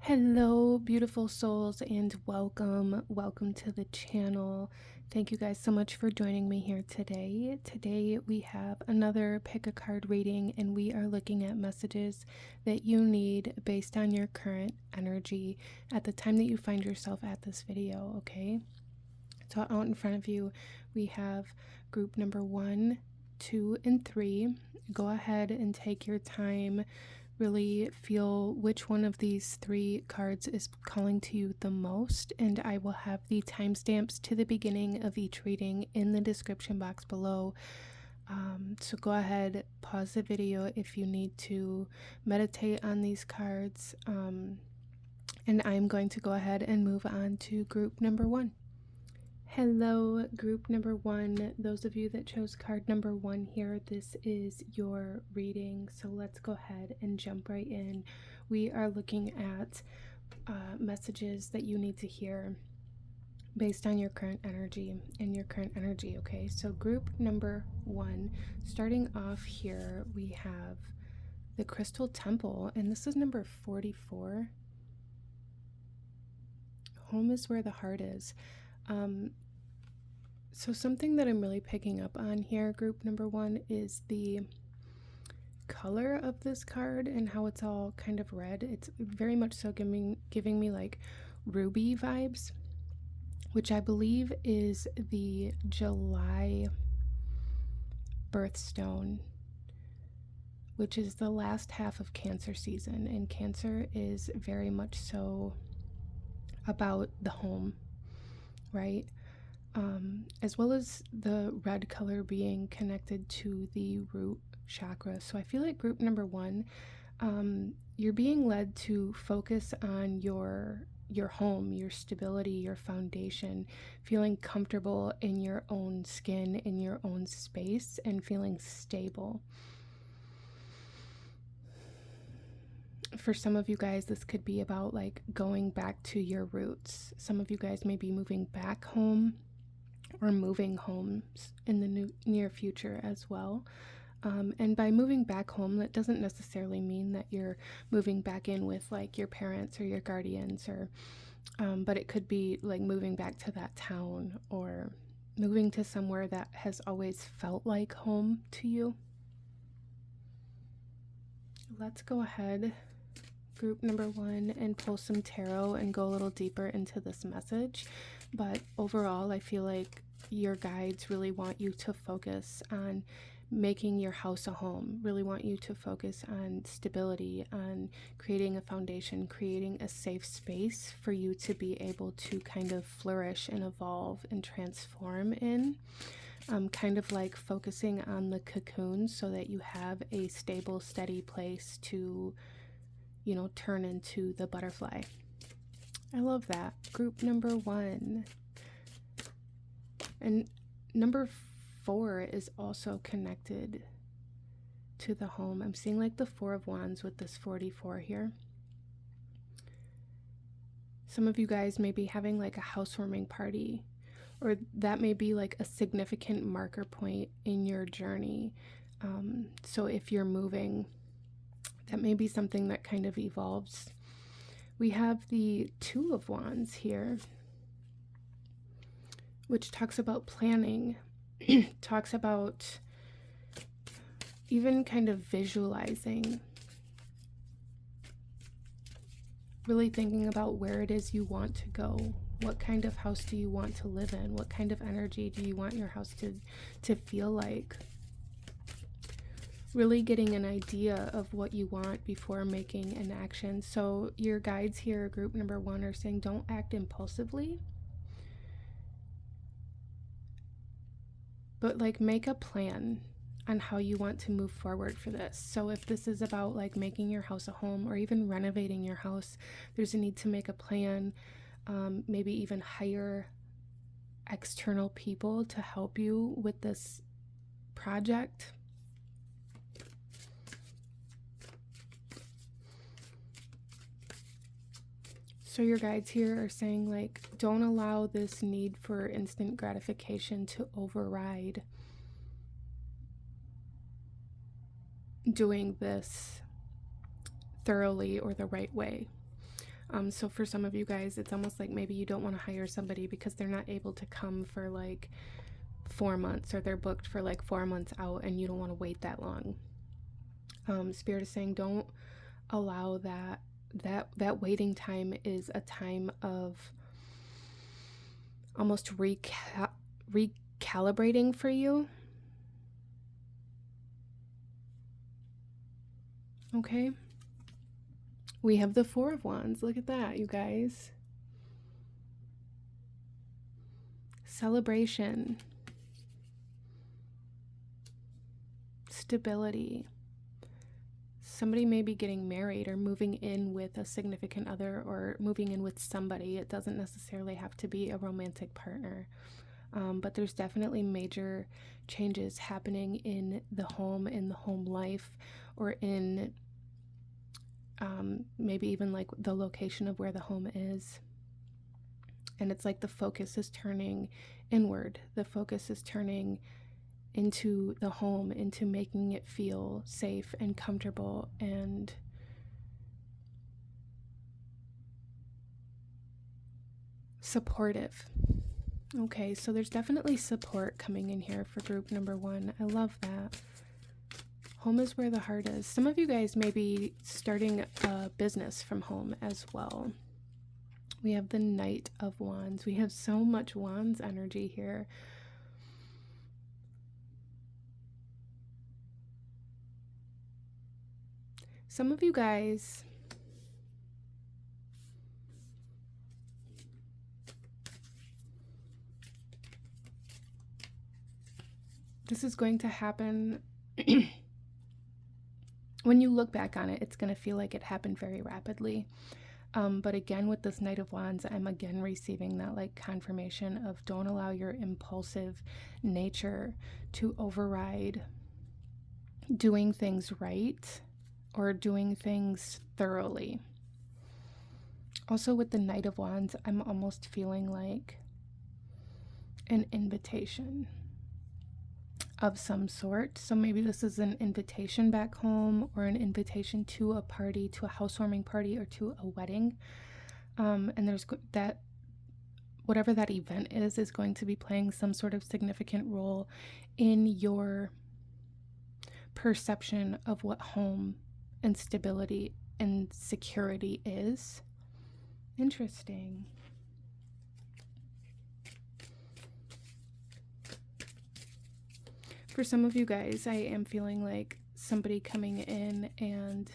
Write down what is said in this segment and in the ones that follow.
Hello, beautiful souls, and welcome to the channel. Thank you guys so much for joining me here today. Today we have another pick a card reading, and we are looking at messages that you need based on your current energy at the time that you find yourself at this video, okay? So out in front of you, we have group number 1, 2, and 3. Go ahead and take your time. Really feel which one of these 3 cards is calling to you the most, and I will have the timestamps to the beginning of each reading in the description box below. So go ahead, pause the video if you need to meditate on these cards, and I'm going to go ahead and move on to group number 1. Hello, group number 1. Those of you that chose card number 1 here, this is your reading. So let's go ahead and jump right in. We are looking at messages that you need to hear based on your current energy and your current energy, okay? So group number 1, starting off here, we have the Crystal Temple, and this is number 44. Home is where the heart is. So something that I'm really picking up on here, group number 1, is the color of this card and how it's all kind of red. It's very much so giving me like ruby vibes, which I believe is the July birthstone, which is the last half of Cancer season, and Cancer is very much so about the home, right? As well as the red color being connected to the root chakra. So I feel like group number 1, you're being led to focus on your home, your stability, your foundation, feeling comfortable in your own skin, in your own space, and feeling stable. For some of you guys, this could be about like going back to your roots. Some of you guys may be moving back home or moving homes in the near future as well. And by moving back home, that doesn't necessarily mean that you're moving back in with like your parents or your guardians, or but it could be like moving back to that town or moving to somewhere that has always felt like home to you. Let's go ahead, group number 1, and pull some tarot and go a little deeper into this message. But overall, I feel like your guides really want you to focus on making your house a home, really want you to focus on stability, on creating a foundation, creating a safe space for you to be able to kind of flourish and evolve and transform in. Kind of like focusing on the cocoon so that you have a stable, steady place to, you know, turn into the butterfly. I love that. Group number 1. And number 4 is also connected to the home. I'm seeing like the 4 of Wands with this 44 here. Some of you guys may be having like a housewarming party, or that may be like a significant marker point in your journey. So if you're moving, that may be something that kind of evolves. We have the 2 of Wands here, which talks about planning, talks about even kind of visualizing, really thinking about where it is you want to go. What kind of house do you want to live in? What kind of energy do you want your house to feel like? Really getting an idea of what you want before making an action. So your guides here, group number 1, are saying don't act impulsively, but like make a plan on how you want to move forward for this. So if this is about like making your house a home or even renovating your house, there's a need to make a plan, maybe even hire external people to help you with this project. So your guides here are saying like, don't allow this need for instant gratification to override doing this thoroughly or the right way. So for some of you guys, it's almost like maybe you don't want to hire somebody because they're not able to come for like 4 months, or they're booked for like 4 months out and you don't want to wait that long. Spirit is saying don't allow that waiting time is a time of almost recalibrating for you. Okay. We have the Four of Wands. Look at that, you guys. Celebration. Stability. Somebody may be getting married or moving in with a significant other, or moving in with somebody. It doesn't necessarily have to be a romantic partner. But there's definitely major changes happening in the home life, or in maybe even like the location of where the home is. And it's like the focus is turning inward. The focus is turning into the home, into making it feel safe and comfortable and supportive. Okay, so there's definitely support coming in here for group number 1. I love that. Home is where the heart is. Some of you guys may be starting a business from home as well. We have the Knight of Wands. We have so much Wands energy here. Some of you guys, this is going to happen. When you look back on it, it's going to feel like it happened very rapidly. But again, with this Knight of Wands, I'm again receiving that like confirmation of don't allow your impulsive nature to override doing things right or doing things thoroughly. Also with the Knight of Wands, I'm almost feeling like an invitation of some sort. So maybe this is an invitation back home, or an invitation to a party, to a housewarming party, or to a wedding. And there's that, whatever that event is going to be playing some sort of significant role in your perception of what home and stability and security is. Interesting. For some of you guys, I am feeling like somebody coming in and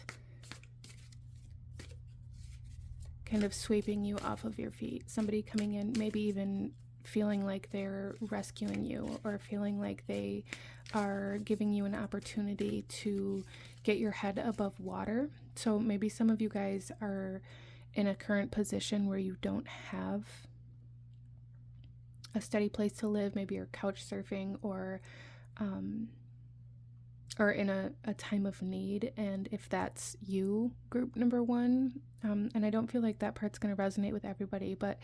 kind of sweeping you off of your feet. Somebody coming in, maybe even feeling like they're rescuing you, or feeling like they are giving you an opportunity to get your head above water. So maybe some of you guys are in a current position where you don't have a steady place to live. Maybe you're couch surfing, or in a time of need. And if that's you, group number 1, and I don't feel like that part's going to resonate with everybody, but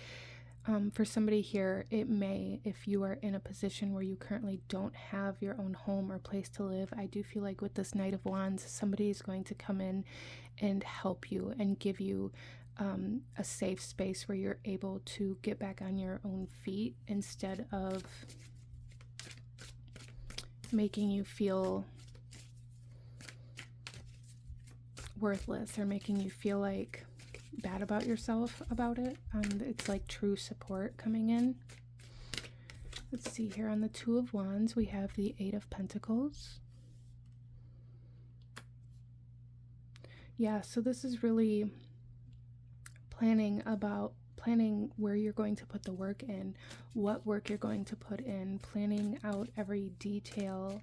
for somebody here, it may, if you are in a position where you currently don't have your own home or place to live. I do feel like with this Knight of Wands, somebody is going to come in and help you and give you a safe space where you're able to get back on your own feet, instead of making you feel worthless or making you feel like bad about yourself about it. It's like true support coming in. Let's see here. On the Two of Wands, we have the Eight of Pentacles. Yeah, so this is really planning where you're going to put the work in, what work you're going to put in, planning out every detail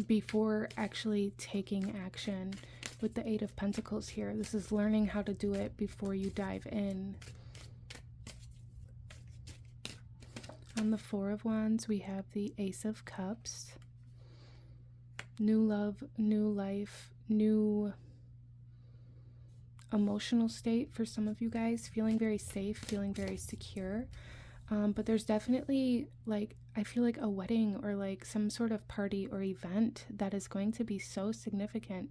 before actually taking action. With the Eight of Pentacles here, this is learning how to do it before you dive in. On the Four of Wands, we have the Ace of Cups. New love, new life, new emotional state for some of you guys, feeling very safe, feeling very secure. But there's definitely, like, I feel like a wedding or like some sort of party or event that is going to be so significant,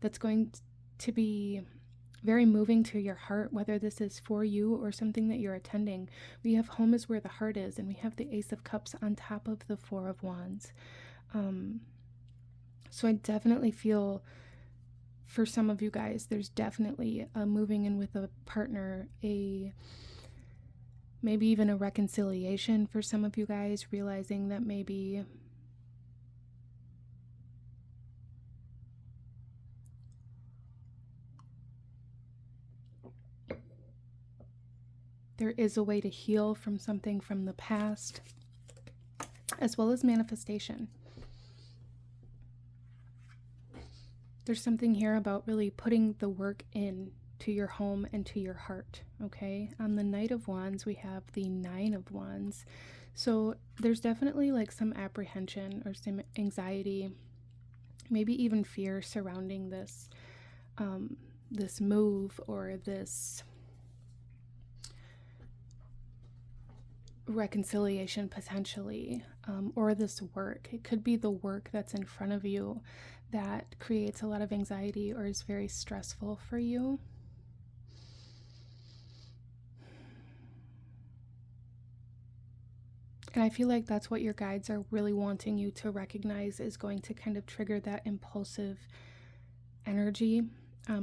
that's going to be very moving to your heart, whether this is for you or something that you're attending. We have home is where the heart is, and we have the Ace of Cups on top of the Four of Wands. So I definitely feel for some of you guys, there's definitely a moving in with a partner, maybe even a reconciliation for some of you guys, realizing that maybe there is a way to heal from something from the past, as well as manifestation. There's something here about really putting the work in to your home and to your heart, okay? On the Knight of Wands, we have the Nine of Wands. So there's definitely like some apprehension or some anxiety, maybe even fear surrounding this, this move or this reconciliation potentially, or this work. It could be the work that's in front of you that creates a lot of anxiety or is very stressful for you. And I feel like that's what your guides are really wanting you to recognize is going to kind of trigger that impulsive energy,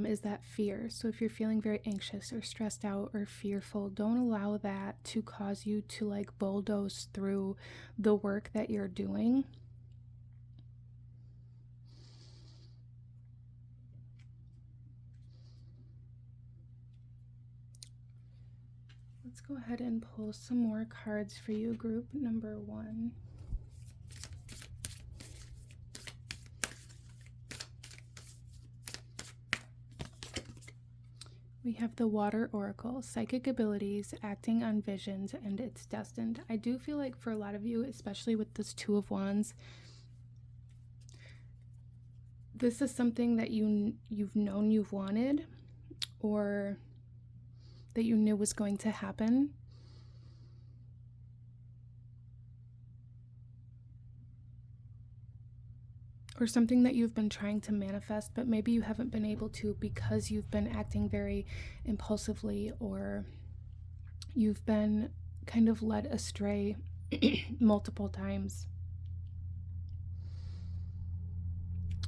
is that fear. So if you're feeling very anxious or stressed out or fearful, don't allow that to cause you to like bulldoze through the work that you're doing. Let's go ahead and pull some more cards for you, group number 1. We have the Water Oracle, psychic abilities, acting on visions, and it's destined. I do feel like for a lot of you, especially with this Two of Wands, this is something that you've known you've wanted, or that you knew was going to happen. Or something that you've been trying to manifest, but maybe you haven't been able to because you've been acting very impulsively, or you've been kind of led astray multiple times.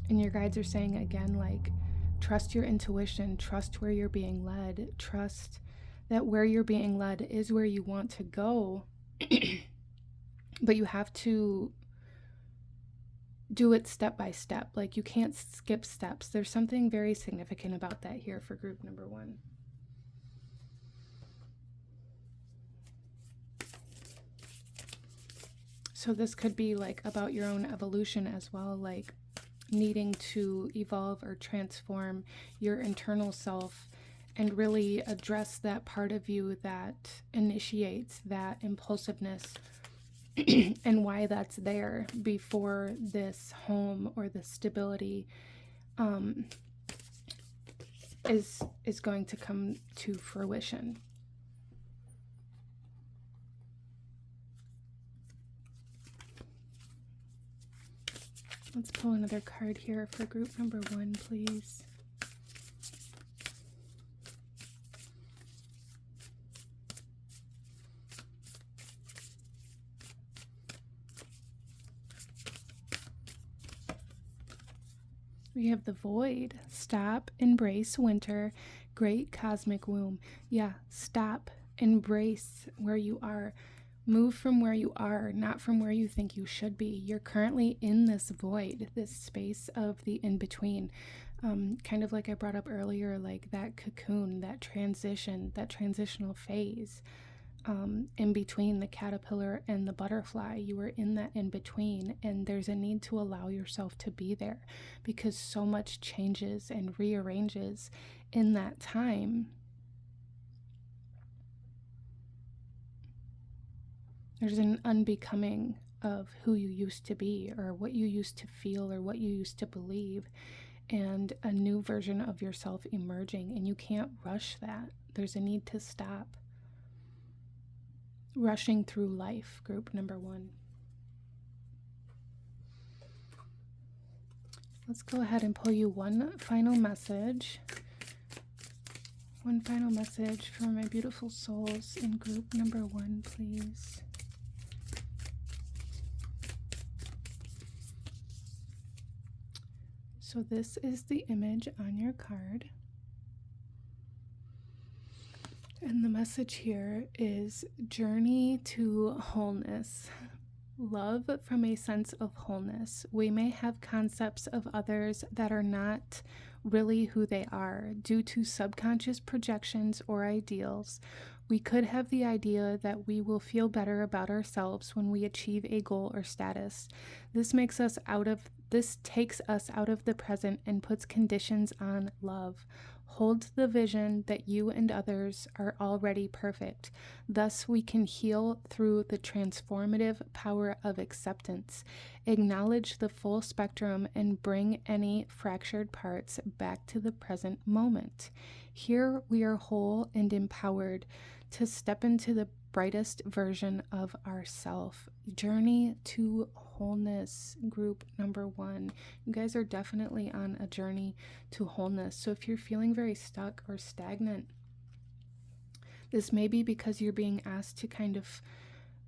And your guides are saying again, like, trust your intuition, trust where you're being led, trust that where you're being led is where you want to go, but you have to do it step by step. Like, you can't skip steps. There's something very significant about that here for group number 1. So this could be like about your own evolution as well, like needing to evolve or transform your internal self and really address that part of you that initiates that impulsiveness and why that's there before this home or this stability is going to come to fruition. Let's pull another card here for group number 1, please. We have the Void. Stop, embrace winter, great cosmic womb. Yeah, stop, embrace where you are. Move from where you are, not from where you think you should be. You're currently in this void, this space of the in-between. Kind of like I brought up earlier, like that cocoon, that transition, that transitional phase. In between the caterpillar and the butterfly, you were in that in between, and there's a need to allow yourself to be there because so much changes and rearranges in that time. There's an unbecoming of who you used to be or what you used to feel or what you used to believe, and a new version of yourself emerging, and you can't rush that. There's a need to stop rushing through life, group number 1. Let's go ahead and pull you one final message One final message for my beautiful souls in group number 1, please. So this is the image on your card. And the message here is journey to wholeness. Love from a sense of wholeness. We may have concepts of others that are not really who they are due to subconscious projections or ideals. We could have the idea that we will feel better about ourselves when we achieve a goal or status. This takes us out of the present and puts conditions on love. Hold the vision that you and others are already perfect. Thus, we can heal through the transformative power of acceptance. Acknowledge the full spectrum and bring any fractured parts back to the present moment. Here we are whole and empowered to step into the brightest version of ourself. Journey to wholeness, group number 1. You guys are definitely on a journey to wholeness. So if you're feeling very stuck or stagnant, this may be because you're being asked to kind of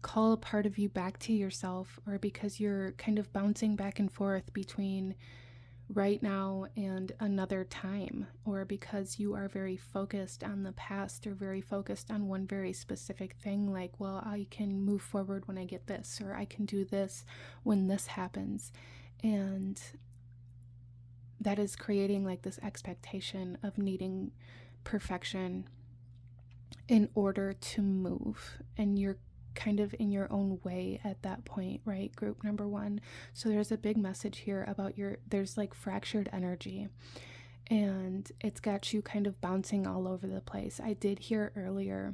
call a part of you back to yourself, or because you're kind of bouncing back and forth between right now and another time, or because you are very focused on the past or very focused on one very specific thing, like, well, I can move forward when I get this, or I can do this when this happens. And that is creating like this expectation of needing perfection in order to move, and you're kind of in your own way at that point, right? Group number 1. So there's a big message here about there's like fractured energy, and it's got you kind of bouncing all over the place. I did hear earlier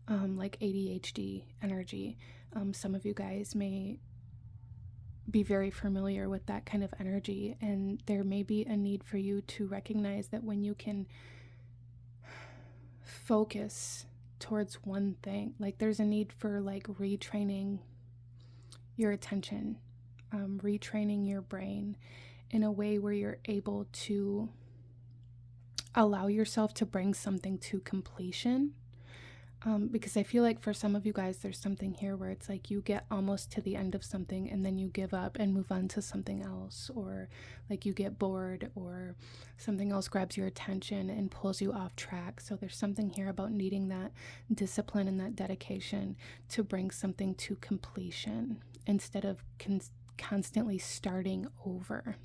like ADHD energy. Some of you guys may be very familiar with that kind of energy, and there may be a need for you to recognize that when you can focus towards one thing, like there's a need for like retraining your attention, retraining your brain in a way where you're able to allow yourself to bring something to completion. Because I feel like for some of you guys, there's something here where it's like you get almost to the end of something and then you give up and move on to something else, or like you get bored, or something else grabs your attention and pulls you off track. So there's something here about needing that discipline and that dedication to bring something to completion instead of constantly starting over.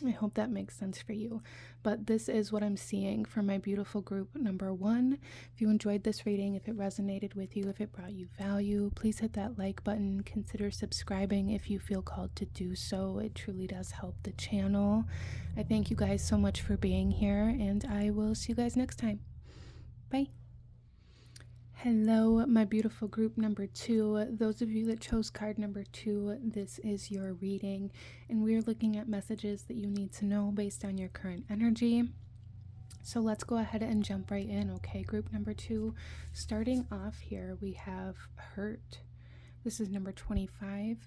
I hope that makes sense for you. But this is what I'm seeing for my beautiful group number 1. If you enjoyed this reading, if it resonated with you, if it brought you value, please hit that like button. Consider subscribing if you feel called to do so. It truly does help the channel. I thank you guys so much for being here, and I will see you guys next time. Bye. Hello, my beautiful group number 2. Those of you that chose card number 2, this is your reading, and we're looking at messages that you need to know based on your current energy. So let's go ahead and jump right in, okay? Group number 2, starting off here, we have hurt. This is number 25.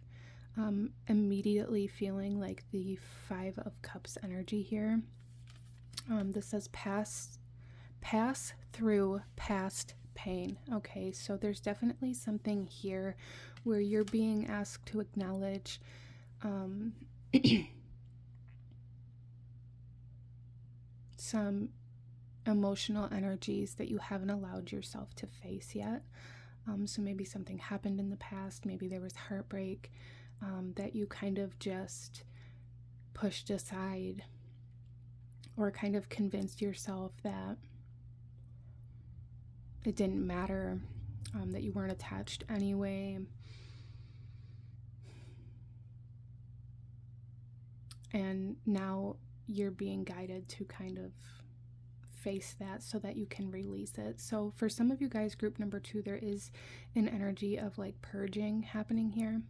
Immediately feeling like the 5 of Cups energy here. This says pass through past pain. Okay, so there's definitely something here where you're being asked to acknowledge some emotional energies that you haven't allowed yourself to face yet. So maybe something happened in the past, maybe there was heartbreak that you kind of just pushed aside, or kind of convinced yourself that it didn't matter, that you weren't attached anyway. And now you're being guided to kind of face that so that you can release it. So for some of you guys, group number 2, there is an energy of like purging happening here.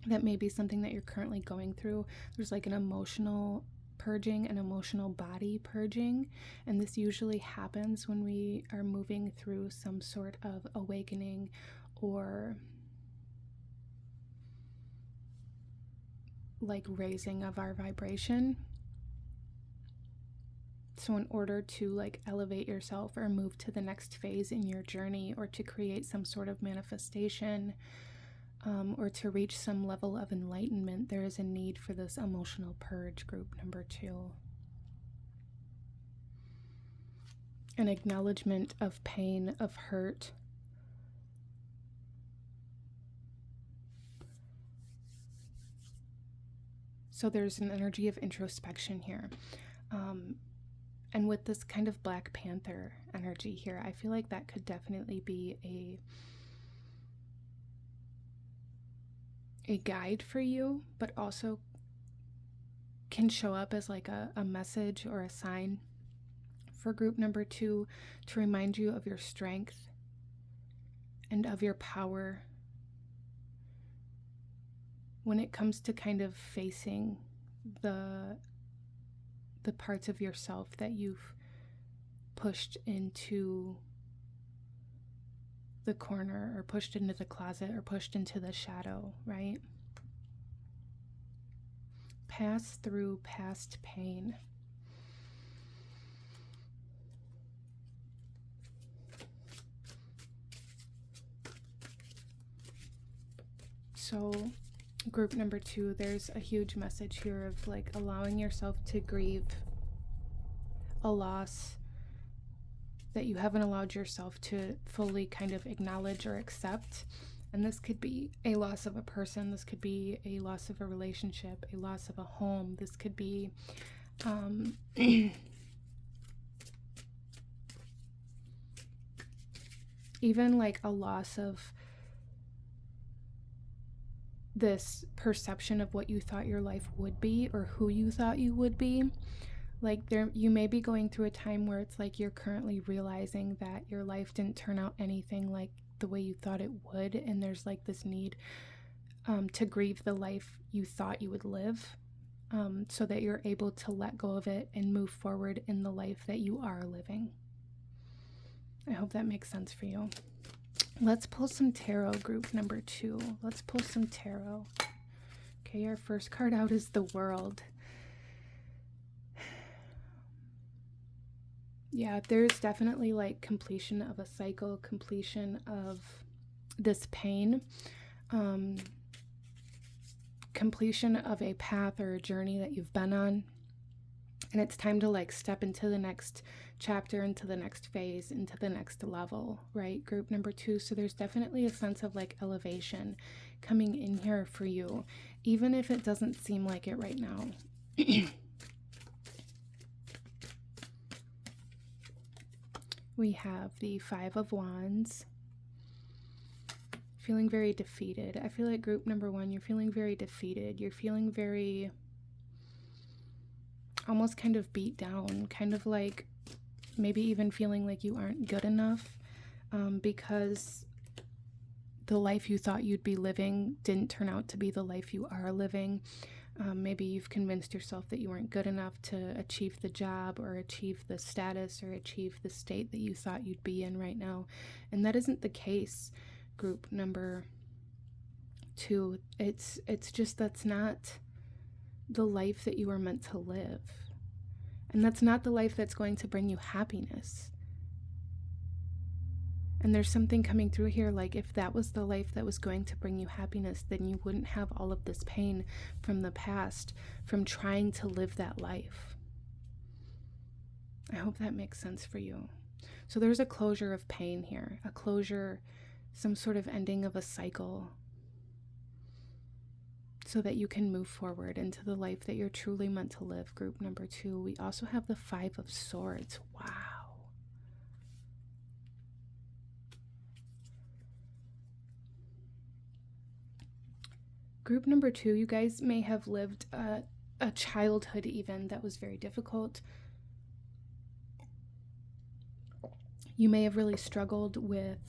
That may be something that you're currently going through. There's like an emotional purging, an emotional body purging, and this usually happens when we are moving through some sort of awakening or like raising of our vibration. So in order to like elevate yourself or move to the next phase in your journey, or to create some sort of manifestation, or to reach some level of enlightenment, there is a need for this emotional purge, group number 2. An acknowledgement of pain, of hurt. So there's an energy of introspection here. And with this kind of Black Panther energy here, I feel like that could definitely be a guide for you, but also can show up as like a message or a sign for group number 2 to remind you of your strength and of your power when it comes to kind of facing the parts of yourself that you've pushed into the corner, or pushed into the closet, or pushed into the shadow, right? Pass through past pain. So group number 2, there's a huge message here of like allowing yourself to grieve a loss that you haven't allowed yourself to fully kind of acknowledge or accept. And this could be a loss of a person, this could be a loss of a relationship, a loss of a home, this could be even like a loss of this perception of what you thought your life would be, or who you thought you would be. Like you may be going through a time where it's like you're currently realizing that your life didn't turn out anything like the way you thought it would, and there's like this need to grieve the life you thought you would live, so that you're able to let go of it and move forward in the life that you are living. I hope that makes sense for you. Let's pull some tarot, group number 2. Let's pull some tarot. Okay, our first card out is the World. Yeah, there's definitely like completion of a cycle, completion of this pain, completion of a path or a journey that you've been on. And it's time to like step into the next chapter, into the next phase, into the next level, right? Group number 2. So there's definitely a sense of like elevation coming in here for you, even if it doesn't seem like it right now. We have the 5 of Wands. Feeling very defeated. I feel like group number 1, you're feeling very defeated. You're feeling very almost kind of beat down, kind of like maybe even feeling like you aren't good enough, because the life you thought you'd be living didn't turn out to be the life you are living. Maybe you've convinced yourself that you weren't good enough to achieve the job, or achieve the status, or achieve the state that you thought you'd be in right now. And that isn't the case, group number 2. It's just that's not the life that you were meant to live. And that's not the life that's going to bring you happiness. And there's something coming through here, like if that was the life that was going to bring you happiness, then you wouldn't have all of this pain from the past, from trying to live that life. I hope that makes sense for you. So there's a closure of pain here, a closure, some sort of ending of a cycle, so that you can move forward into the life that you're truly meant to live, group number 2. We also have the 5 of Swords. Wow. Group number 2, you guys may have lived a childhood even that was very difficult. You may have really struggled with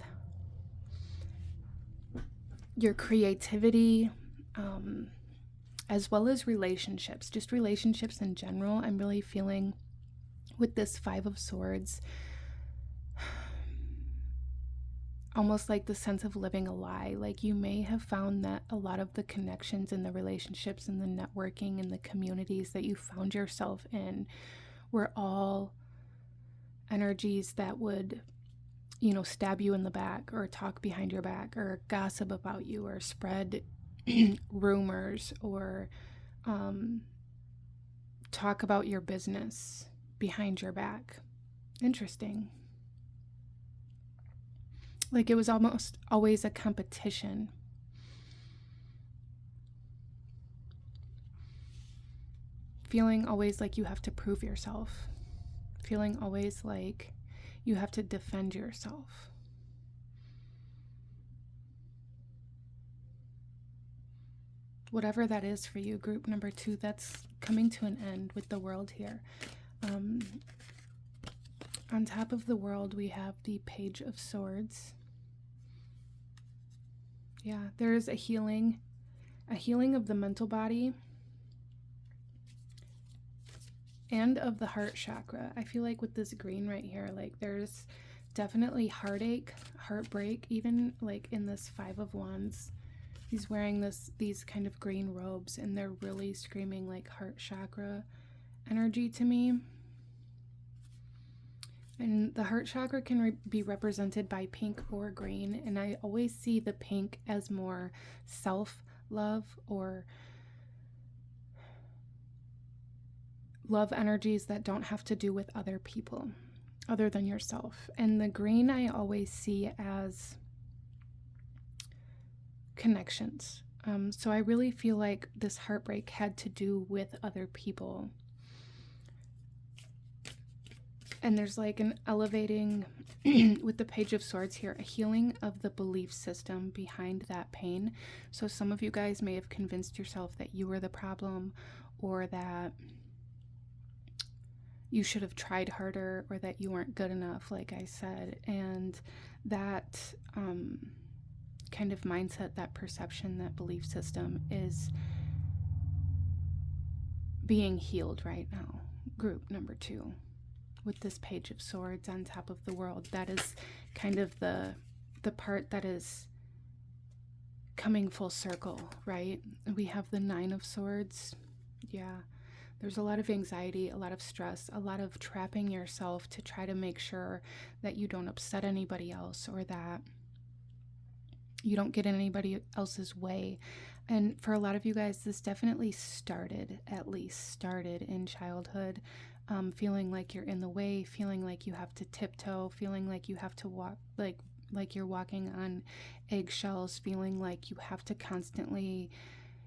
your creativity, as well as relationships, just relationships in general. I'm really feeling with this 5 of Swords, almost like the sense of living a lie. Like you may have found that a lot of the connections and the relationships and the networking and the communities that you found yourself in were all energies that would, stab you in the back or talk behind your back or gossip about you or spread rumors or talk about your business behind your back. Interesting. Like it was almost always a competition. Feeling always like you have to prove yourself. Feeling always like you have to defend yourself. Whatever that is for you, group number 2, that's coming to an end with the world here. On top of the world, we have the Page of Swords. Yeah, there's a healing of the mental body and of the heart chakra. I feel like with this green right here, like there's definitely heartache, heartbreak, even like in this 5 of Wands. He's wearing these kind of green robes, and they're really screaming like heart chakra energy to me. And the heart chakra can be represented by pink or green, and I always see the pink as more self-love or love energies that don't have to do with other people other than yourself. And the green I always see as connections. So I really feel like this heartbreak had to do with other people. And there's like an elevating with the Page of Swords here, a healing of the belief system behind that pain. So some of you guys may have convinced yourself that you were the problem, or that you should have tried harder, or that you weren't good enough, like I said. And that kind of mindset, that perception, that belief system is being healed right now. Group number 2. With this Page of Swords on top of the world, that is kind of the part that is coming full circle, right? We have the 9 of Swords. Yeah, there's a lot of anxiety, a lot of stress, a lot of trapping yourself to try to make sure that you don't upset anybody else, or that you don't get in anybody else's way. And for a lot of you guys, this definitely started in childhood. Feeling like you're in the way, feeling like you have to tiptoe, feeling like you have to walk like you're walking on eggshells, feeling like you have to constantly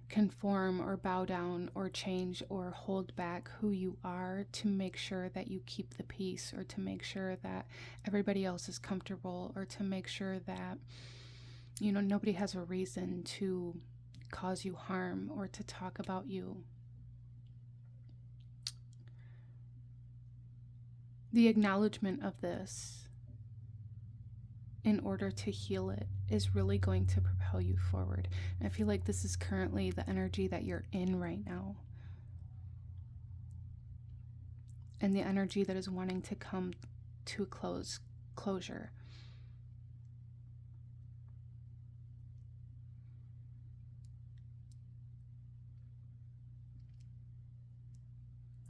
conform or bow down or change or hold back who you are to make sure that you keep the peace, or to make sure that everybody else is comfortable, or to make sure that nobody has a reason to cause you harm or to talk about you. The acknowledgement of this, in order to heal it, is really going to propel you forward. And I feel like this is currently the energy that you're in right now, and the energy that is wanting to come to a closure.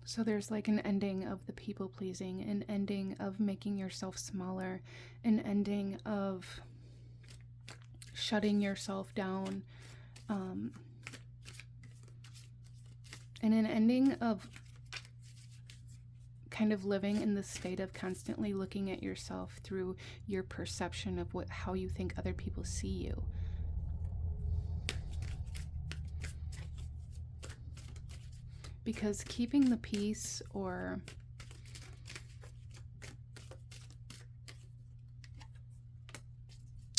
So there's like an ending of the people pleasing, an ending of making yourself smaller, an ending of shutting yourself down, and an ending of kind of living in the state of constantly looking at yourself through your perception of how you think other people see you. Because keeping the peace, or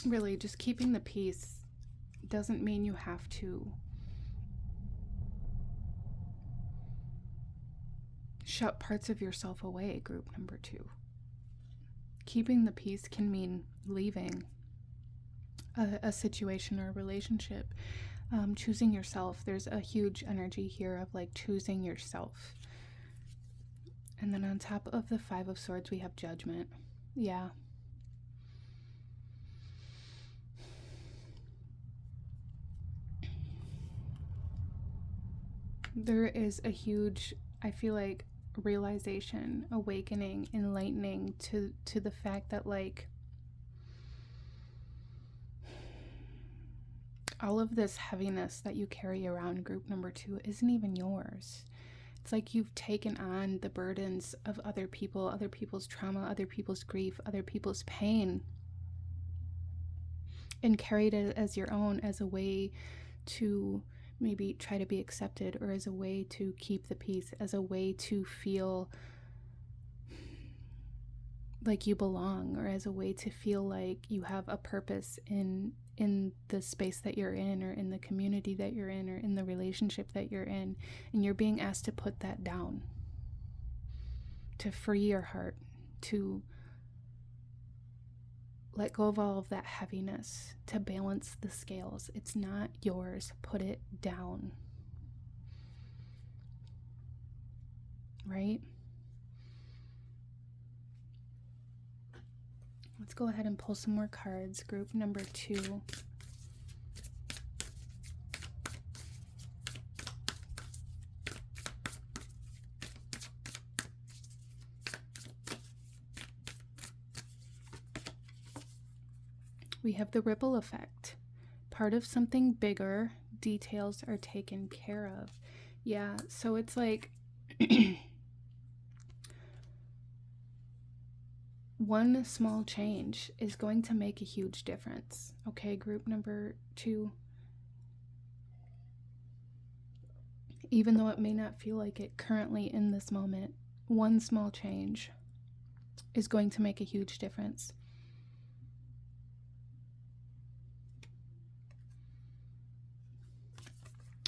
really just keeping the peace, doesn't mean you have to shut parts of yourself away, group number 2. Keeping the peace can mean leaving a situation or a relationship. Choosing yourself. There's a huge energy here of like choosing yourself. And then on top of the 5 of Swords, we have Judgment. Yeah. There is a huge, I feel like, realization, awakening, enlightening to the fact that, like, all of this heaviness that you carry around, group number 2, isn't even yours. It's like you've taken on the burdens of other people, other people's trauma, other people's grief, other people's pain, and carried it as your own, as a way to maybe try to be accepted, or as a way to keep the peace, as a way to feel like you belong, or as a way to feel like you have a purpose in the space that you're in, or in the community that you're in, or in the relationship that you're in. And you're being asked to put that down, to free your heart, to let go of all of that heaviness, to balance the scales. It's not yours. Put it down. Right? Let's go ahead and pull some more cards. Group number 2. We have the ripple effect. Part of something bigger. Details are taken care of. Yeah, so it's like one small change is going to make a huge difference. Okay, group number 2. Even though it may not feel like it currently in this moment, one small change is going to make a huge difference.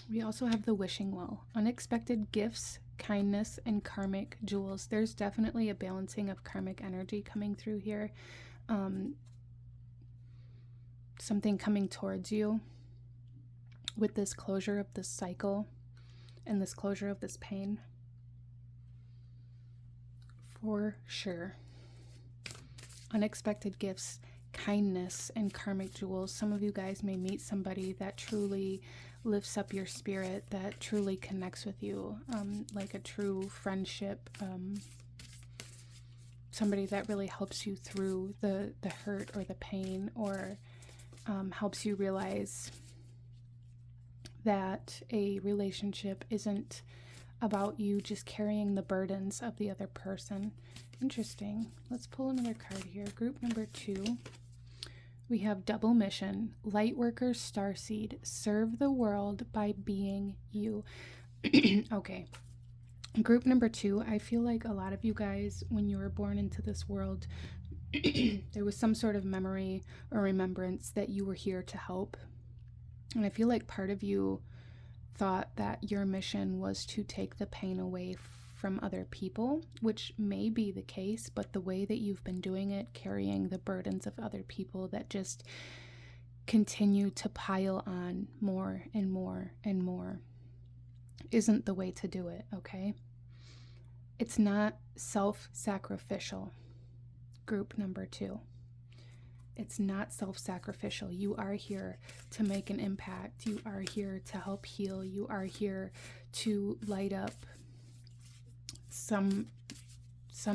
We also have the wishing well. Unexpected gifts, kindness, and karmic jewels. There's definitely a balancing of karmic energy coming through here. Something coming towards you with this closure of this cycle and this closure of this pain. For sure. Unexpected gifts, kindness, and karmic jewels. Some of you guys may meet somebody that truly lifts up your spirit, that truly connects with you, like a true friendship, somebody that really helps you through the hurt or the pain, or helps you realize that a relationship isn't about you just carrying the burdens of the other person. Interesting. Let's pull another card here. Group number 2. We have double mission. Lightworker Starseed. Serve the world by being you. Okay. Group number 2. I feel like a lot of you guys, when you were born into this world, there was some sort of memory or remembrance that you were here to help. And I feel like part of you thought that your mission was to take the pain away from other people, which may be the case, but the way that you've been doing it, carrying the burdens of other people that just continue to pile on more and more and more, isn't the way to do it, okay? It's not self-sacrificial. Group number 2. It's not self-sacrificial. You are here to make an impact. You are here to help heal. You are here to light up some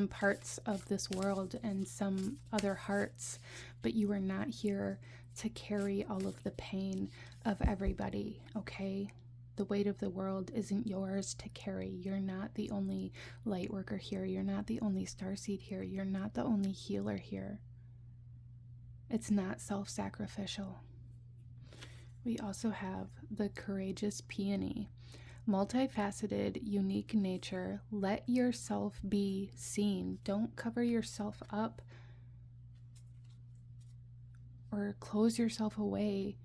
parts of this world and some other hearts, but you are not here to carry all of the pain of everybody, okay? The weight of the world isn't yours to carry. You're not the only light worker here. You're not the only starseed here. You're not the only healer here. It's not self-sacrificial. We also have the courageous peony. Multifaceted, unique nature. Let yourself be seen. Don't cover yourself up or close yourself away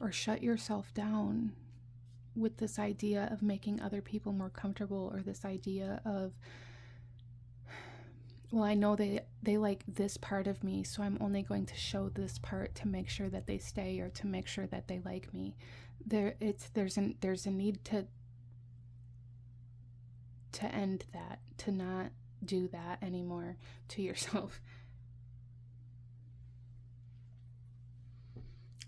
or shut yourself down with this idea of making other people more comfortable, or this idea of, well, I know they like this part of me, so I'm only going to show this part to make sure that they stay, or to make sure that they like me. There's a need to end that, to not do that anymore to yourself.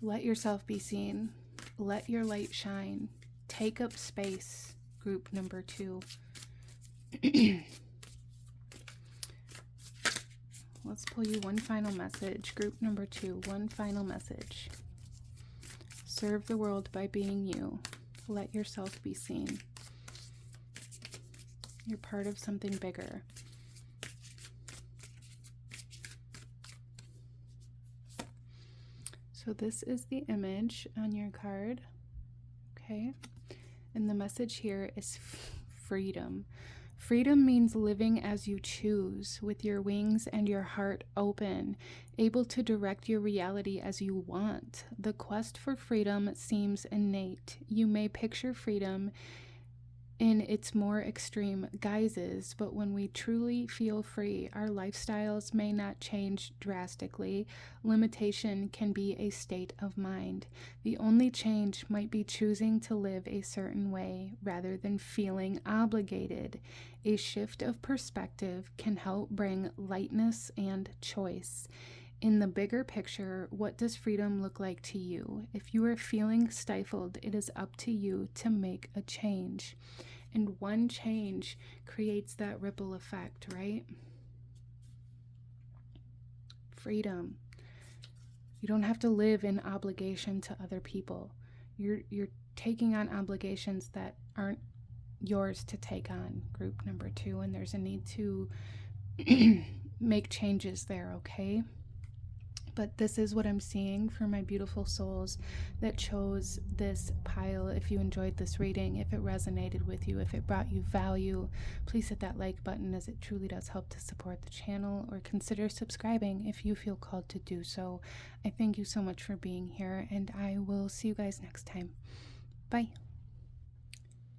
Let yourself be seen. Let your light shine. Take up space. Group number 2. Let's pull you one final message. Group number 2, one final message. Serve the world by being you. Let yourself be seen. You're part of something bigger. So this is the image on your card. Okay. And the message here is freedom. Freedom means living as you choose, with your wings and your heart open, able to direct your reality as you want. The quest for freedom seems innate. You may picture freedom in its more extreme guises, but when we truly feel free, our lifestyles may not change drastically. Limitation can be a state of mind. The only change might be choosing to live a certain way rather than feeling obligated. A shift of perspective can help bring lightness and choice. In the bigger picture, what does freedom look like to you? If you are feeling stifled, it is up to you to make a change. And one change creates that ripple effect, right? Freedom. You don't have to live in obligation to other people. You're taking on obligations that aren't yours to take on, group number 2, and there's a need to make changes there, okay? But this is what I'm seeing for my beautiful souls that chose this pile. If you enjoyed this reading, if it resonated with you, if it brought you value, please hit that like button, as it truly does help to support the channel, or consider subscribing if you feel called to do so. I thank you so much for being here, and I will see you guys next time. Bye.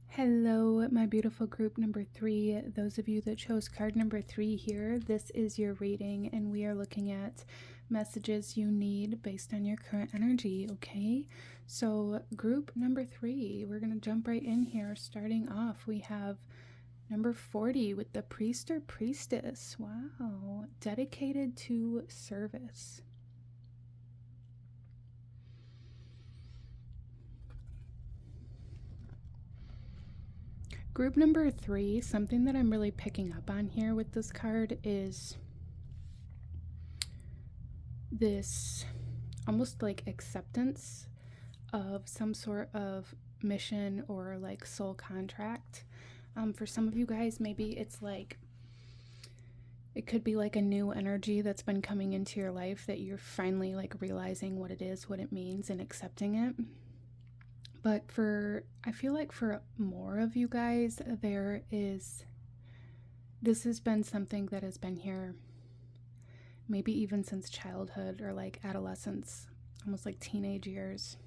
Hello, my beautiful group number 3. Those of you that chose card number 3 here, this is your reading, and we are looking at messages you need based on your current energy, okay? So group number 3, we're going to jump right in here. Starting off, we have number 40 with the priest or priestess. Wow, dedicated to service. Group number 3, something that I'm really picking up on here with this card is this almost like acceptance of some sort of mission or like soul contract. For some of you guys, maybe it's like, it could be like a new energy that's been coming into your life that you're finally like realizing what it is, what it means, and accepting it. But I feel like for more of you guys, this has been something that has been here maybe even since childhood or like adolescence, almost like teenage years.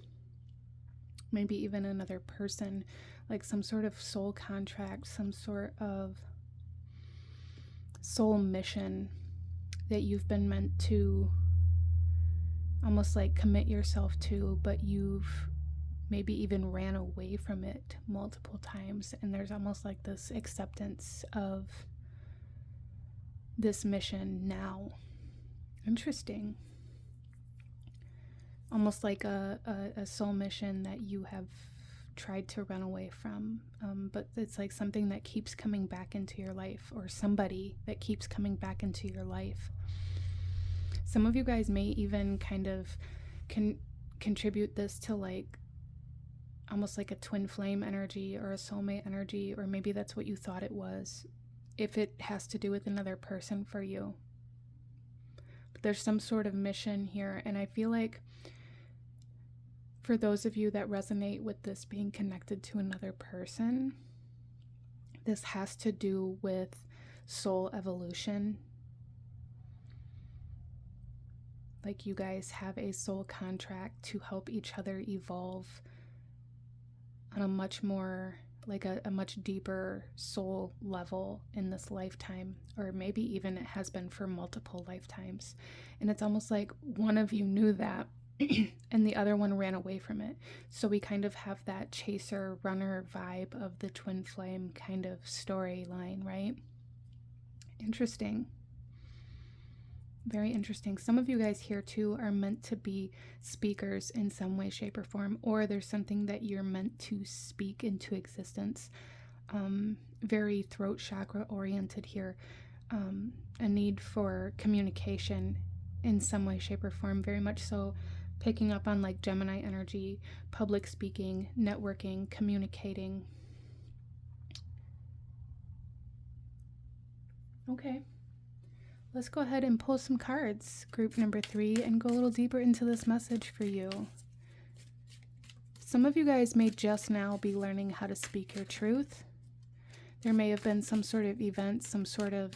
Maybe even another person, like some sort of soul contract, some sort of soul mission that you've been meant to almost like commit yourself to, but you've maybe even ran away from it multiple times, and there's almost like this acceptance of this mission now. Interesting. Almost like a soul mission that you have tried to run away from, but it's like something that keeps coming back into your life, or somebody that keeps coming back into your life. Some of you guys may even kind of contribute this to like almost like a twin flame energy or a soulmate energy, or maybe that's what you thought it was, if it has to do with another person for you. But there's some sort of mission here, and I feel like for those of you that resonate with this being connected to another person, this has to do with soul evolution. Like you guys have a soul contract to help each other evolve on a much more, like a much deeper soul level in this lifetime, or maybe even it has been for multiple lifetimes. And it's almost like one of you knew that and the other one ran away from it. So we kind of have that chaser runner vibe of the twin flame kind of storyline, right? Interesting. Very interesting. Some of you guys here too are meant to be speakers in some way, shape, or form, or there's something that you're meant to speak into existence. very throat chakra oriented here. A need for communication in some way, shape, or form, very much so picking up on like Gemini energy, public speaking, networking, communicating. Okay, let's go ahead and pull some cards, group number 3, and go a little deeper into this message for you. Some of you guys may just now be learning how to speak your truth. There may have been some sort of event, some sort of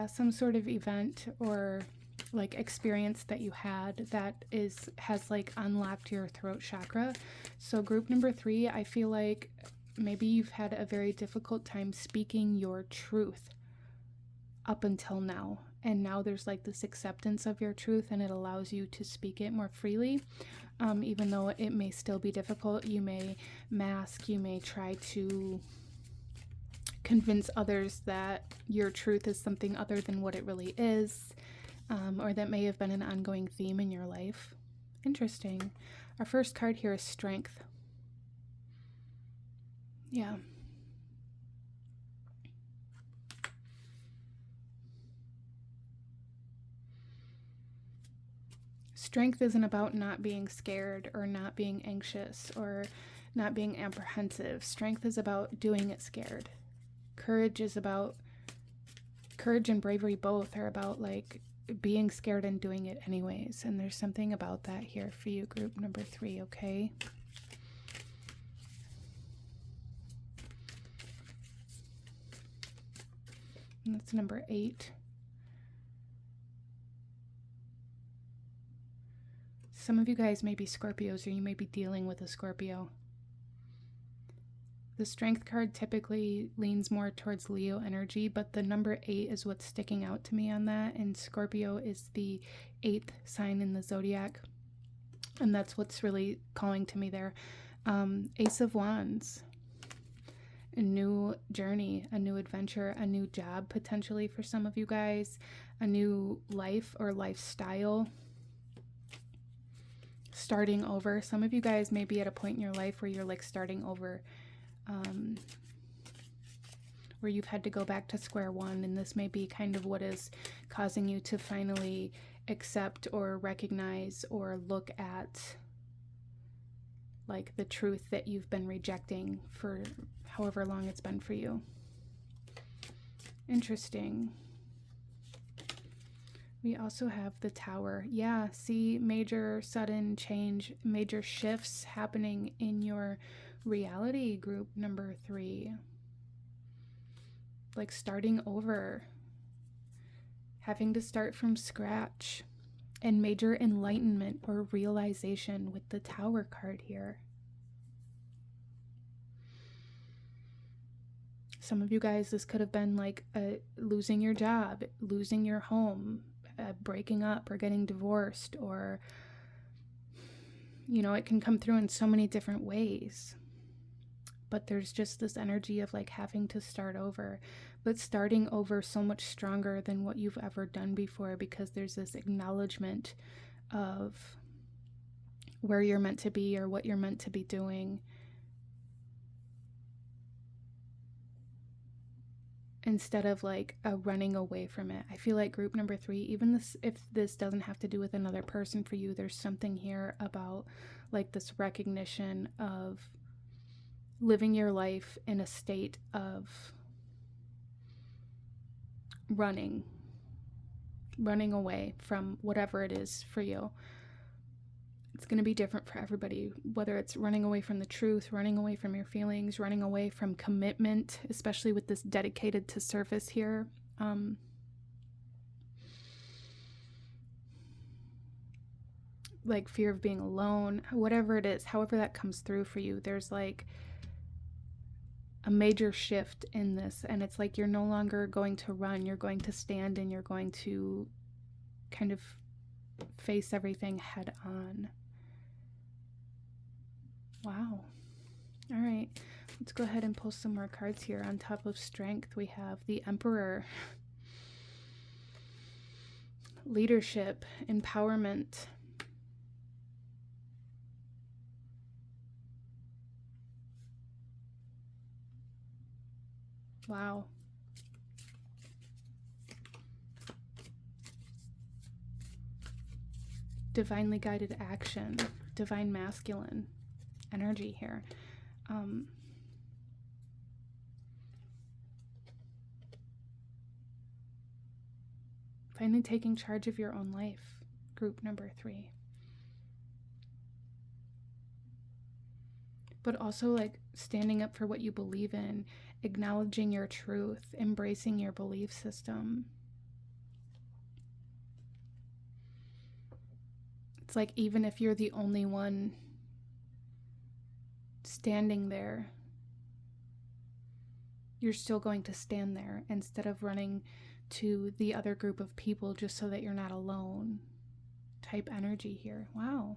some sort of event or like experience that you had that has like unlocked your throat chakra. So group number 3, I feel like maybe you've had a very difficult time speaking your truth up until now, and now there's like this acceptance of your truth and it allows you to speak it more freely. Even though it may still be difficult, you may mask, you may try to convince others that your truth is something other than what it really is, or that may have been an ongoing theme in your life. Interesting. Our first card here is strength. Yeah. Strength isn't about not being scared or not being anxious or not being apprehensive. Strength is about doing it scared. Courage and bravery both are about like being scared and doing it anyways. And there's something about that here for you, group number 3, okay? And that's number 8. Some of you guys may be Scorpios, or you may be dealing with a Scorpio. The strength card typically leans more towards Leo energy, but the number 8 is what's sticking out to me on that. And Scorpio is the 8th sign in the zodiac. And that's what's really calling to me there. Ace of Wands. A new journey, a new adventure, a new job potentially for some of you guys, a new life or lifestyle. Starting over. Some of you guys may be at a point in your life where you're like starting over, where you've had to go back to square one, and this may be kind of what is causing you to finally accept or recognize or look at like the truth that you've been rejecting for however long it's been for you. Interesting. We also have the Tower. Yeah, see major sudden change, major shifts happening in your reality, group number 3. Like starting over, having to start from scratch, and major enlightenment or realization with the Tower card here. Some of you guys, this could have been like losing your job, losing your home, breaking up or getting divorced, or you know, it can come through in so many different ways. But there's just this energy of like having to start over, but starting over so much stronger than what you've ever done before, because there's this acknowledgement of where you're meant to be or what you're meant to be doing, instead of like a running away from it. I feel like group number 3, even this, if this doesn't have to do with another person for you, there's something here about like this recognition of living your life in a state of running away from whatever it is for you. It's going to be different for everybody, whether it's running away from the truth, running away from your feelings, running away from commitment, especially with this dedicated to service here. Like fear of being alone, whatever it is, however that comes through for you, there's like a major shift in this, and it's like you're no longer going to run, you're going to stand, and you're going to kind of face everything head on. Wow. All right, let's go ahead and pull some more cards here. On top of strength, we have the Emperor. leadership, empowerment. Wow. Divinely guided action, divine masculine energy here. Finally taking charge of your own life, group number 3. But also like standing up for what you believe in, acknowledging your truth, embracing your belief system. It's like even if you're the only one standing there, you're still going to stand there instead of running to the other group of people just so that you're not alone type energy here. Wow.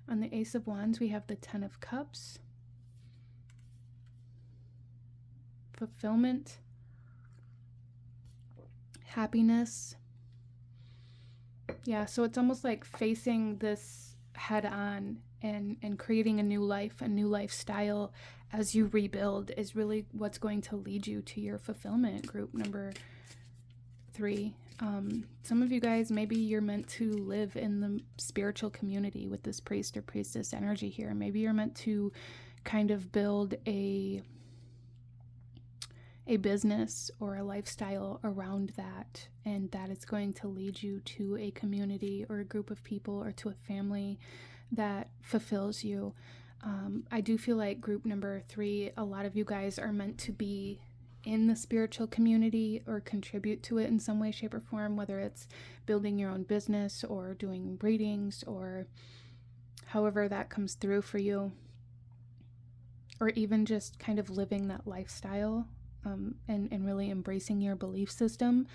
On the Ace of Wands, we have the 10 of Cups. Fulfillment. Happiness. Yeah, so it's almost like facing this head on and creating a new life, a new lifestyle as you rebuild is really what's going to lead you to your fulfillment, group number 3. Some of you guys, maybe you're meant to live in the spiritual community with this priest or priestess energy here. Maybe you're meant to kind of build a business or a lifestyle around that, and that is going to lead you to a community or a group of people or to a family that fulfills you. I do feel like group number 3, a lot of you guys are meant to be in the spiritual community or contribute to it in some way, shape, or form, whether it's building your own business or doing readings or however that comes through for you, or even just kind of living that lifestyle. And really embracing your belief system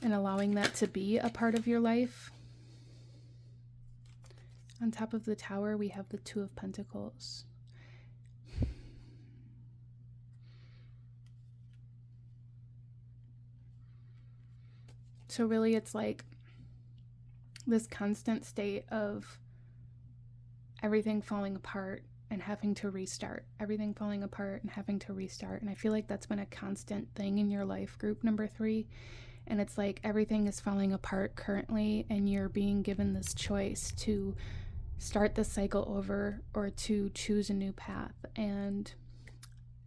and allowing that to be a part of your life. On top of the Tower, we have the 2 of Pentacles. So really it's like this constant state of everything falling apart and having to restart, everything falling apart and having to restart. And I feel like that's been a constant thing in your life, group number 3. And it's like everything is falling apart currently, and you're being given this choice to start the cycle over or to choose a new path. And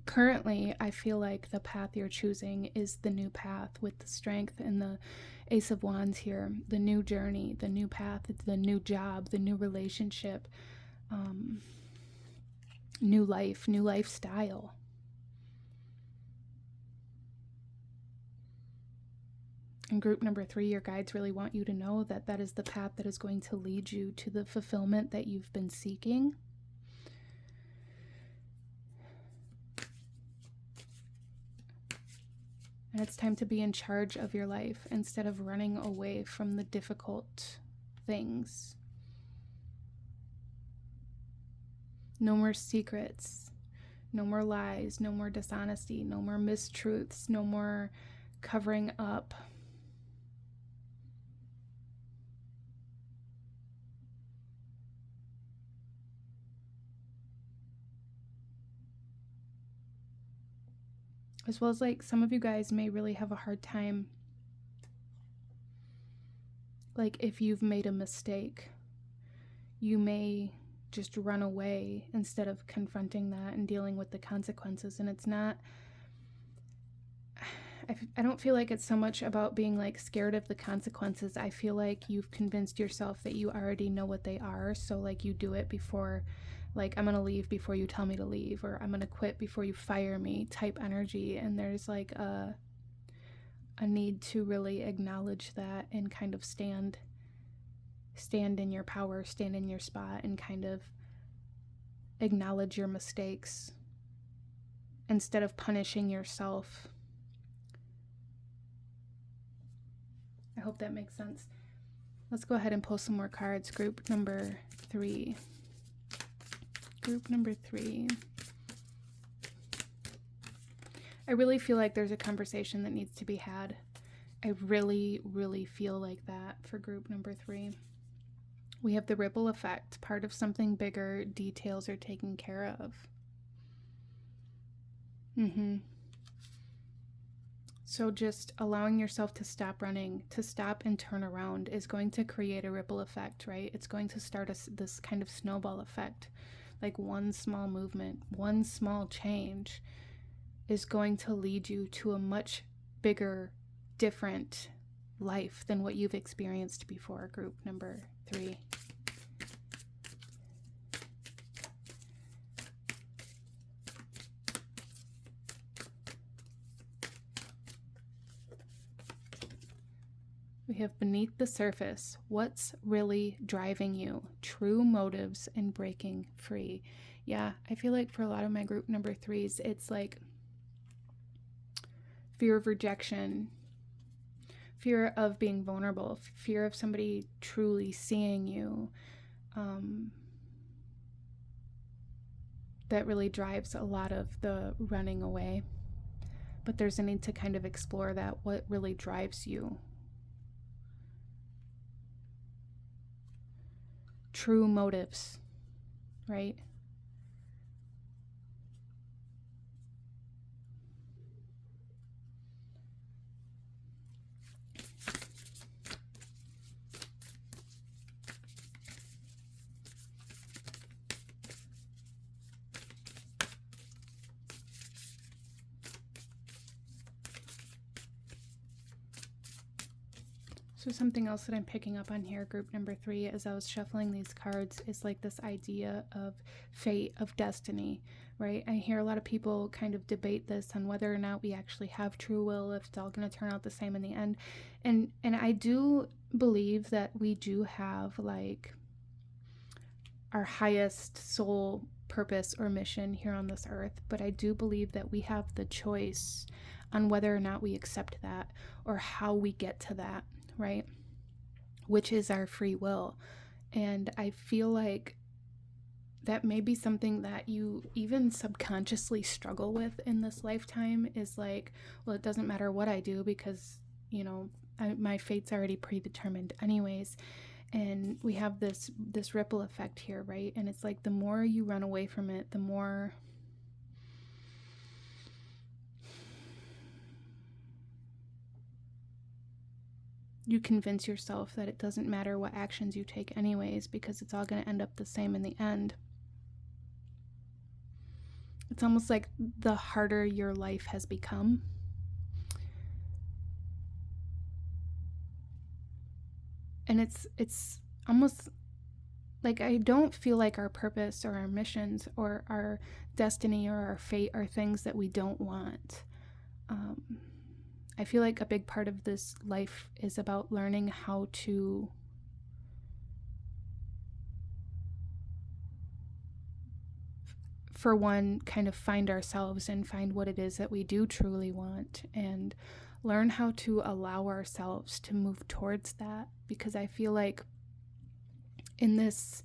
currently, I feel like the path you're choosing is the new path with the Strength and the Ace of Wands here, the new journey, the new path, the new job, the new relationship, new life, new lifestyle. And group number 3, your guides really want you to know that that is the path that is going to lead you to the fulfillment that you've been seeking. And it's time to be in charge of your life instead of running away from the difficult things. No more secrets, no more lies, no more dishonesty, no more mistruths, no more covering up. As well as like some of you guys may really have a hard time, like if you've made a mistake, you may just run away instead of confronting that and dealing with the consequences. And it's not, I don't feel like it's so much about being like scared of the consequences. I feel like you've convinced yourself that you already know what they are. So like you do it before, like I'm gonna leave before you tell me to leave, or I'm gonna quit before you fire me type energy. And there's like a need to really acknowledge that and kind of stand in your power, stand in your spot, and kind of acknowledge your mistakes instead of punishing yourself. I hope that makes sense. Let's go ahead and pull some more cards. Group number 3. Group number 3. I really feel like there's a conversation that needs to be had. I really, really feel like that for group number 3. We have the ripple effect. Part of something bigger, details are taken care of. So just allowing yourself to stop running, to stop and turn around is going to create a ripple effect, right? It's going to start this kind of snowball effect. Like one small movement, one small change is going to lead you to a much bigger, different life than what you've experienced before, group number 3. We have beneath the surface, what's really driving you, true motives, and breaking free. Yeah, I feel like for a lot of my group number 3s, it's like fear of rejection, fear of being vulnerable, fear of somebody truly seeing you. That really drives a lot of the running away. But there's a need to kind of explore that, what really drives you. True motives, right? So something else that I'm picking up on here, group number 3, as I was shuffling these cards, is like this idea of fate, of destiny, right? I hear a lot of people kind of debate this on whether or not we actually have true will, if it's all going to turn out the same in the end. And I do believe that we do have like our highest soul purpose or mission here on this earth, but I do believe that we have the choice on whether or not we accept that or how we get to that, right? Which is our free will. And I feel like that may be something that you even subconsciously struggle with in this lifetime, is like, well, it doesn't matter what I do because, you know, my fate's already predetermined anyways. And we have this ripple effect here, right? And it's like the more you run away from it, the more you convince yourself that it doesn't matter what actions you take anyways, because it's all going to end up the same in the end. It's almost like the harder your life has become, and it's almost like I don't feel like our purpose or our missions or our destiny or our fate are things that we don't want. I feel like a big part of this life is about learning how to for one, kind of find ourselves and find what it is that we do truly want, and learn how to allow ourselves to move towards that. Because I feel like in this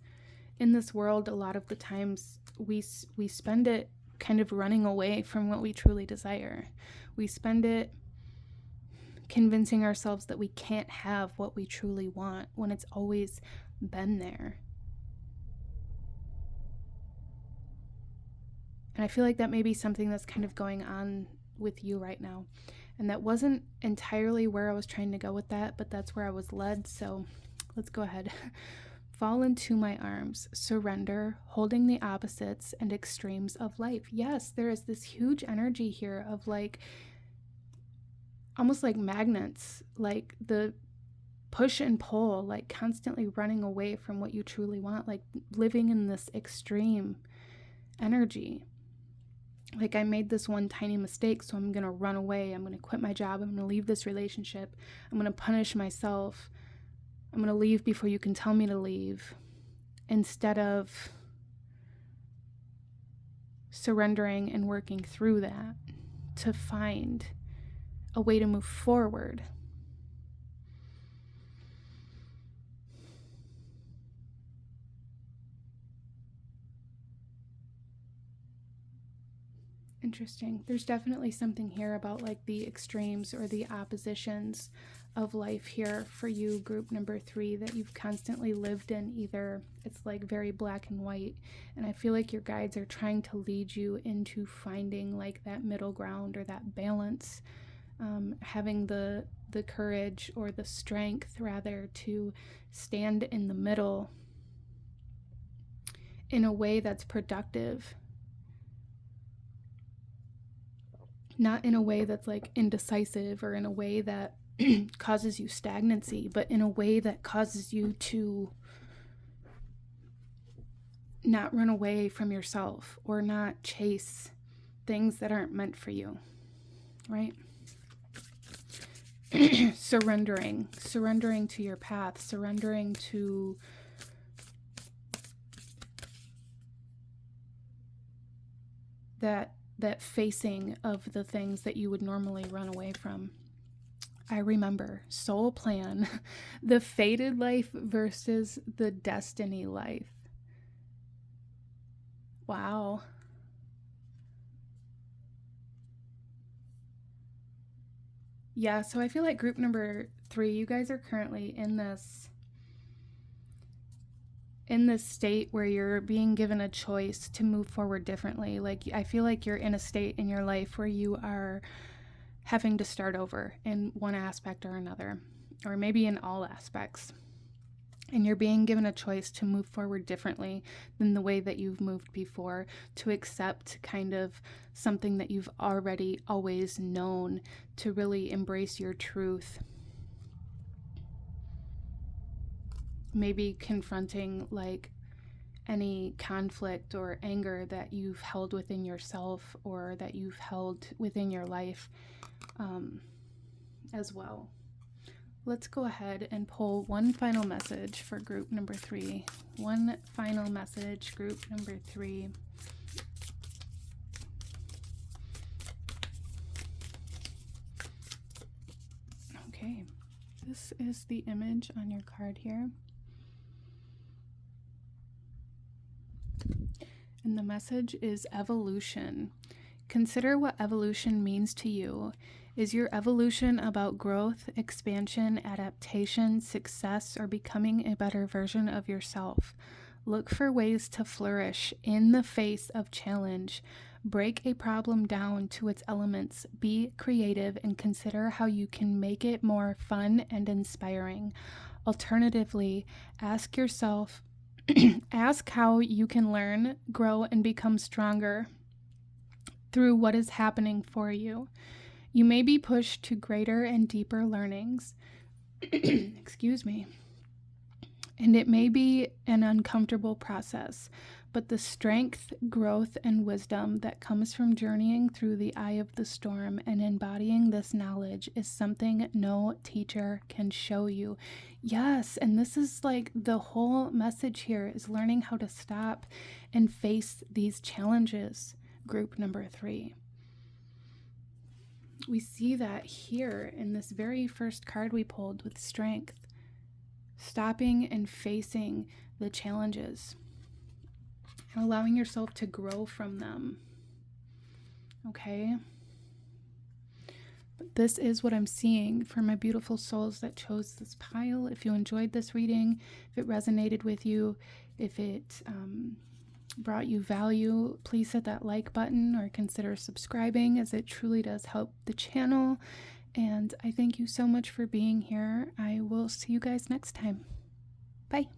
world, a lot of the times we spend it kind of running away from what we truly desire. We spend it convincing ourselves that we can't have what we truly want when it's always been there. And I feel like that may be something that's kind of going on with you right now. And that wasn't entirely where I was trying to go with that, but that's where I was led. So let's go ahead. Fall into my arms, surrender, holding the opposites and extremes of life. Yes, there is this huge energy here of like, almost like magnets, like the push and pull, like constantly running away from what you truly want, like living in this extreme energy. Like, I made this one tiny mistake, so I'm going to run away. I'm going to quit my job. I'm going to leave this relationship. I'm going to punish myself. I'm going to leave before you can tell me to leave. Instead of surrendering and working through that to find a way to move forward. Interesting. There's definitely something here about like the extremes or the oppositions of life here for you, group number 3, that you've constantly lived in. Either it's like very black and white, and I feel like your guides are trying to lead you into finding like that middle ground or that balance, having the courage or the strength rather to stand in the middle in a way that's productive. Not in a way that's like indecisive or in a way that causes you stagnancy, but in a way that causes you to not run away from yourself or not chase things that aren't meant for you, right? Surrendering to your path, surrendering to that facing of the things that you would normally run away from. I remember soul plan, the fated life versus the destiny life. Wow. Yeah, so I feel like group number 3, you guys are currently in this state where you're being given a choice to move forward differently. Like, I feel like you're in a state in your life where you are having to start over in one aspect or another, or maybe in all aspects. And you're being given a choice to move forward differently than the way that you've moved before, to accept kind of something that you've already always known, to really embrace your truth. Maybe confronting like any conflict or anger that you've held within yourself or that you've held within your life as well. Let's go ahead and pull one final message for group number 3. One final message, group number 3. Okay, this is the image on your card here. And the message is evolution. Consider what evolution means to you. Is your evolution about growth, expansion, adaptation, success, or becoming a better version of yourself? Look for ways to flourish in the face of challenge. Break a problem down to its elements. Be creative and consider how you can make it more fun and inspiring. Alternatively, ask yourself, ask how you can learn, grow, and become stronger through what is happening for you. You may be pushed to greater and deeper learnings. Excuse me. And it may be an uncomfortable process, but the strength, growth, and wisdom that comes from journeying through the eye of the storm and embodying this knowledge is something no teacher can show you. Yes, and this is like the whole message here, is learning how to stop and face these challenges. Group number 3. We see that here in this very first card we pulled with strength. Stopping and facing the challenges and allowing yourself to grow from them. Okay? But this is what I'm seeing for my beautiful souls that chose this pile. If you enjoyed this reading, if it resonated with you, if it brought you value, please hit that like button or consider subscribing, as it truly does help the channel. And I thank you so much for being here. I will see you guys next time. Bye.